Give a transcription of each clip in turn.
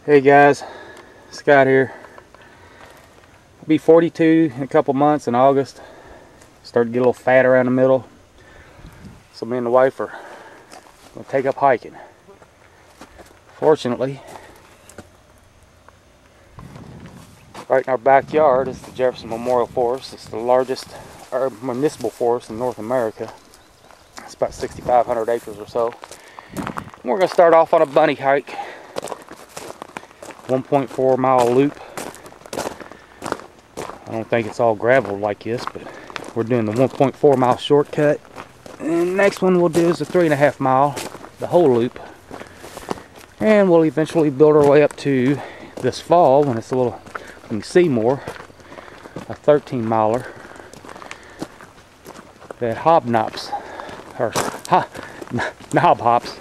Hey guys, Scott here. I'll be 42 in a couple months in August. Start to get a little fat around the middle. So me and the wife are going to take up hiking. Fortunately, right in our backyard is the Jefferson Memorial Forest. It's the largest municipal forest in North America. It's about 6,500 acres or so. And we're going to start off on a bunny hike. 1.4 mile loop. I don't think it's all gravel like this, but we're doing the 1.4 mile shortcut. And the next one we'll do is a 3.5 mile, the whole loop. And we'll eventually build our way up to this fall when it's a little, you can see more, a 13 miler that hobnops, or knob hops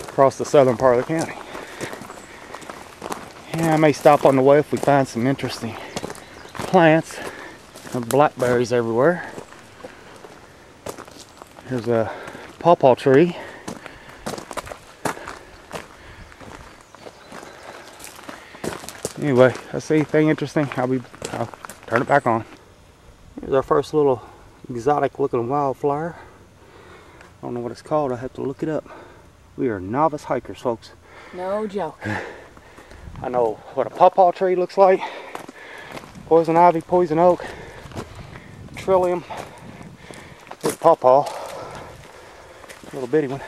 across the southern part of the county. Yeah, I may stop on the way if we find some interesting plants. There's blackberries everywhere. Here's a pawpaw tree. Anyway, if I see anything interesting, I'll turn it back on. Here's our first little exotic looking wildflower. I don't know what it's called, I have to look it up. We are novice hikers, folks. No joke. I know what a pawpaw tree looks like. Poison ivy, poison oak, trillium. Here's pawpaw. Little bitty one.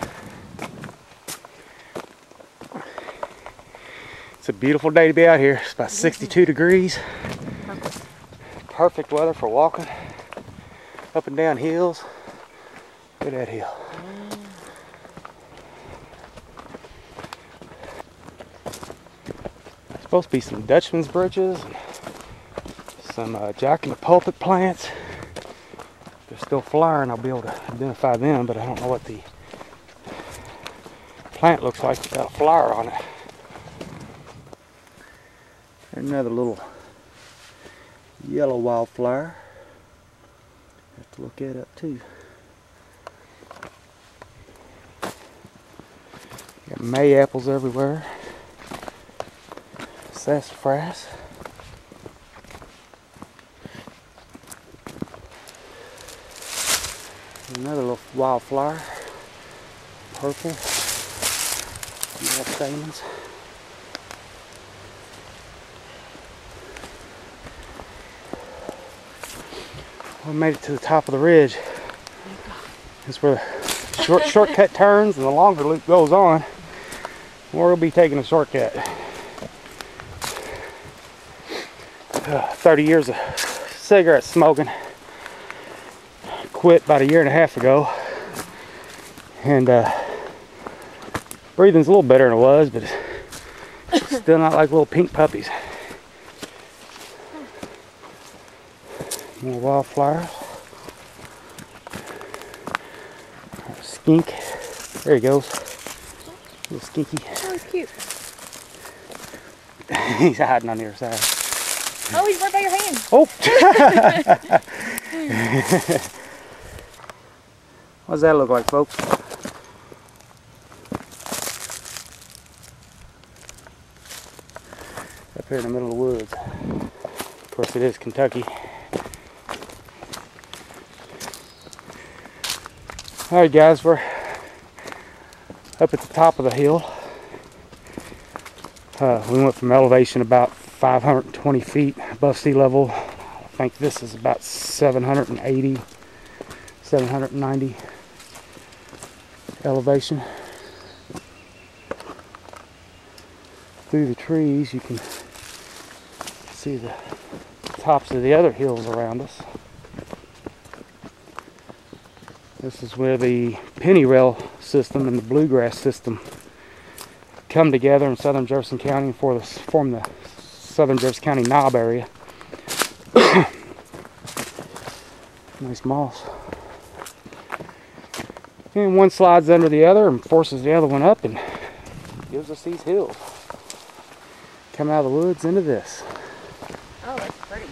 It's a beautiful day to be out here. It's about 62 degrees. Perfect weather for walking up and down hills. Look at that hill. Supposed to be some Dutchman's britches, some Jack in the Pulpit plants. If they're still flowering, I'll be able to identify them, but I don't know what the plant looks like without a flower on it. Another little yellow wildflower. Have to look it up too. Got May apples everywhere. Sassafras. Another little wildflower. Purple. Yellow stamens. We made it to the top of the ridge. This is where the shortcut turns and the longer loop goes on. We'll be taking a shortcut. 30 years of cigarette smoking. Quit about 1.5 years ago. And breathing's a little better than it was, but it's still not like little pink puppies. More wildflowers. Skink. There he goes. Little skinky. Oh, cute. He's hiding on the other side. Oh, he's right by your hand. Oh! What does that look like, folks? Up here in the middle of the woods. Of course, it is Kentucky. Alright guys, we're up at the top of the hill. We went from elevation about 520 feet above sea level. I think this is about 780, 790 elevation. Through the trees you can see the tops of the other hills around us. This is where the penny rail system and the bluegrass system come together in southern Jefferson County and form the southern Jefferson County knob area. Nice moss. And one slides under the other and forces the other one up and gives us these hills. Come out of the woods into this. Oh, that's pretty.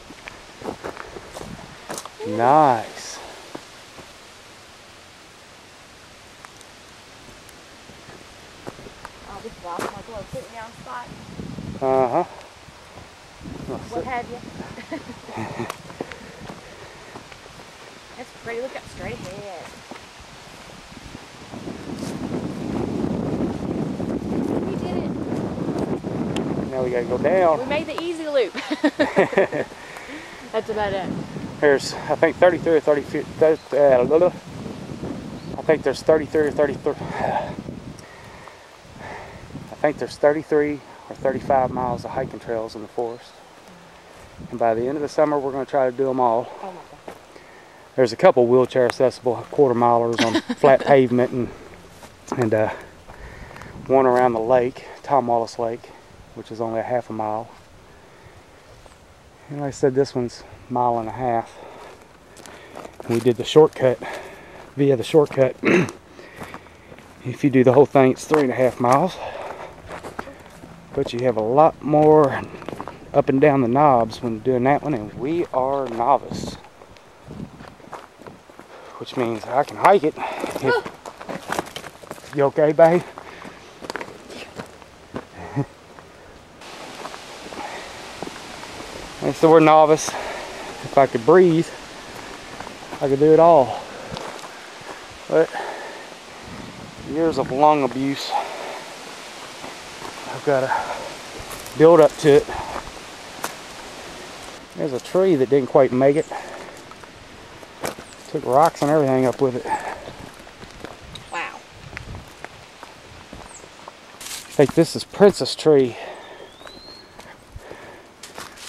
Nice. This is awesome, like a little sitting down spot. Uh-huh. What have you? That's pretty. Look up straight ahead. We did it. Now we gotta go down. We made the easy loop. That's about it. There's, I think, 33 or 30. I think there's 33 or 33. I think there's 33 or 35 miles of hiking trails in the forest. And by the end of the summer, we're going to try to do them all. Oh my God. There's a couple wheelchair accessible quarter-milers on flat pavement, and one around the lake, Tom Wallace Lake, which is only a half a mile. And like I said, this one's a mile and a half. We did the shortcut via the shortcut. If you do the whole thing, it's 3.5 miles. But you have a lot more up and down the knobs when doing that one, and we are novice. Which means I can hike it. You okay, babe? And so we're novice. If I could breathe, I could do it all. But years of lung abuse, I've got to build up to it. There's a tree that didn't quite make it. Took rocks and everything up with it. Wow. I think this is Princess tree.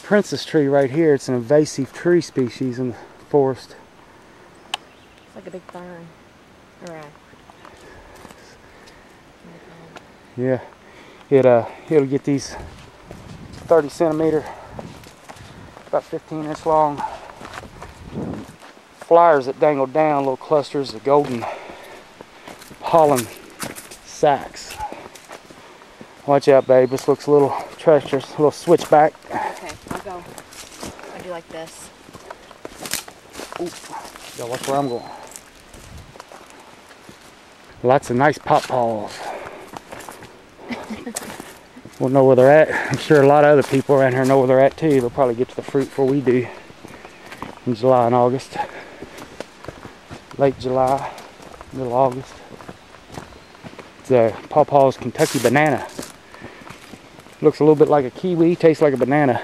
Princess tree right here. It's an invasive tree species in the forest. It's like a big fern. Alright. Yeah. It'll get these 30 centimeter, about 15-inch long flowers that dangle down, little clusters of golden pollen sacs. Watch out, babe. This looks a little treacherous, a little switchback. Okay, I'll go. I'll do like this. Ooh, gotta watch where I'm going. Lots of nice pawpaws. We'll know where they're at. I'm sure a lot of other people around here know where they're at too. They'll probably get to the fruit before we do in July and August. Late July, middle August. It's a pawpaw's Kentucky banana. Looks a little bit like a kiwi, tastes like a banana.